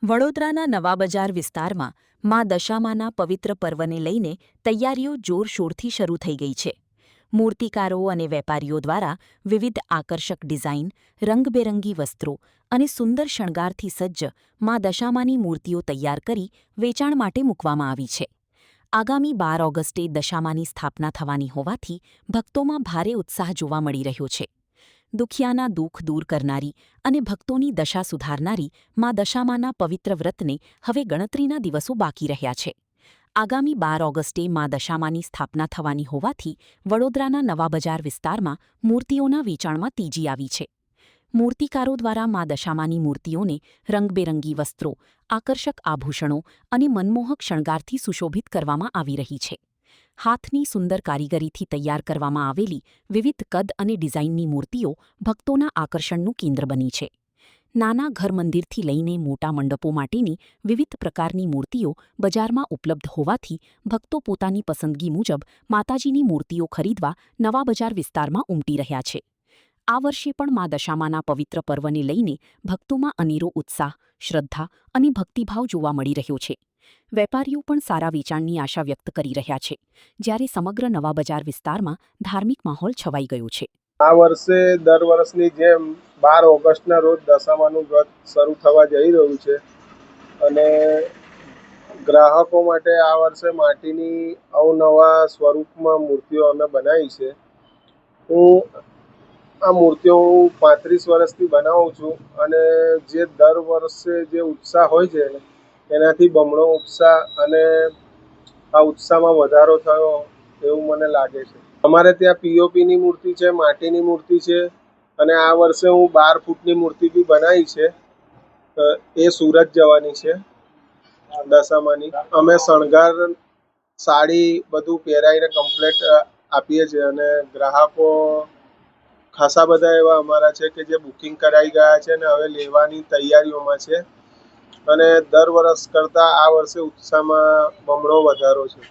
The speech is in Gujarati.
વડોદરાના નવા બજાર વિસ્તારમાં મા દશામાના પવિત્ર પર્વને લઈને તૈયારીઓ જોરશોરથી શરૂ થઈ ગઈ છે. મૂર્તિકારો અને વેપારીઓ દ્વારા વિવિધ આકર્ષક ડિઝાઇન, રંગબેરંગી વસ્ત્રો અને સુંદર શણગારથી સજ્જ મા દશામાની મૂર્તિઓ તૈયાર કરી વેચાણ માટે મૂકવામાં આવી છે. આગામી 12 ઓગસ્ટે દશામાની સ્થાપના થવાની હોવાથી ભક્તોમાં ભારે ઉત્સાહ જોવા મળી રહ્યો છે. દુખિયાના દુઃખ દૂર કરનારી અને ભક્તોની દશા સુધારનારી મા દશામાના પવિત્ર વ્રતને હવે ગણતરીના દિવસો બાકી રહ્યા છે. આગામી 12 ઓગસ્ટે મા દશામાની સ્થાપના થવાની હોવાથી વડોદરાના નવા બજાર વિસ્તારમાં મૂર્તિઓના વેચાણમાં તેજી આવી છે. મૂર્તિકારો દ્વારા મા દશામાની મૂર્તિઓને રંગબેરંગી વસ્ત્રો, આકર્ષક આભૂષણો અને મનમોહક શણગારથી સુશોભિત કરવામાં આવી રહી છે. હાથની સુંદર કારીગરીથી તૈયાર કરવામાં આવેલી વિવિધ કદ અને ડિઝાઇનની મૂર્તિઓ ભક્તોના આકર્ષણનું કેન્દ્ર બની છે. નાના ઘરમંદિરથી લઈને મોટા મંડપો માટેની વિવિધ પ્રકારની મૂર્તિઓ બજારમાં ઉપલબ્ધ હોવાથી ભક્તો પોતાની પસંદગી મુજબ માતાજીની મૂર્તિઓ ખરીદવા નવા બજાર વિસ્તારમાં ઉમટી રહ્યા છે. આ વર્ષે પણ મા દશામાના પવિત્ર પર્વને લઈને ભક્તોમાં અનેરો ઉત્સાહ, શ્રદ્ધા અને ભક્તિભાવ જોવા મળી રહ્યો છે. વેપારીઓ પણ સારા વેચાણની આશા વ્યક્ત કરી રહ્યા છે, જ્યારે સમગ્ર નવા બજાર વિસ્તારમાં ધાર્મિક માહોલ છવાઈ ગયો છે. આ વર્ષે દર વર્ષની જેમ 12 ઓગસ્ટના રોજ દશામાનું વ્રત શરૂ થવા જઈ રહ્યું છે અને ગ્રાહકો માટે આ વર્ષે માટીની અવનવા સ્વરૂપમાં મૂર્તિઓ અમે બનાવી છે. આ મૂર્તિઓ 35 વર્ષથી બનાવું છું અને જે દર વર્ષે જે ઉત્સાહ હોય છે એનાથી બમણો ઉત્સાહ અને આ ઉત્સાહમાં વધારો થયો એવું મને લાગે છે. અમારે ત્યાં પીઓપીની મૂર્તિ છે, માટીની મૂર્તિ છે અને આ વર્ષે હું 12 ફૂટની મૂર્તિ બી બનાવી છે. એ સુરત જવાની છે દશામાની. અમે શણગાર, સાડી બધું પહેરાવીને કમ્પ્લેટ આપીએ છીએ અને ગ્રાહકો ખાસા બધા એવા અમારા છે કે જે બુકિંગ કરાવી ગયા છે અને હવે લેવાની તૈયારીઓમાં છે અને દર વર્ષ કરતાં આ વર્ષે ઉત્સાહમાં બમણો વધારો છે.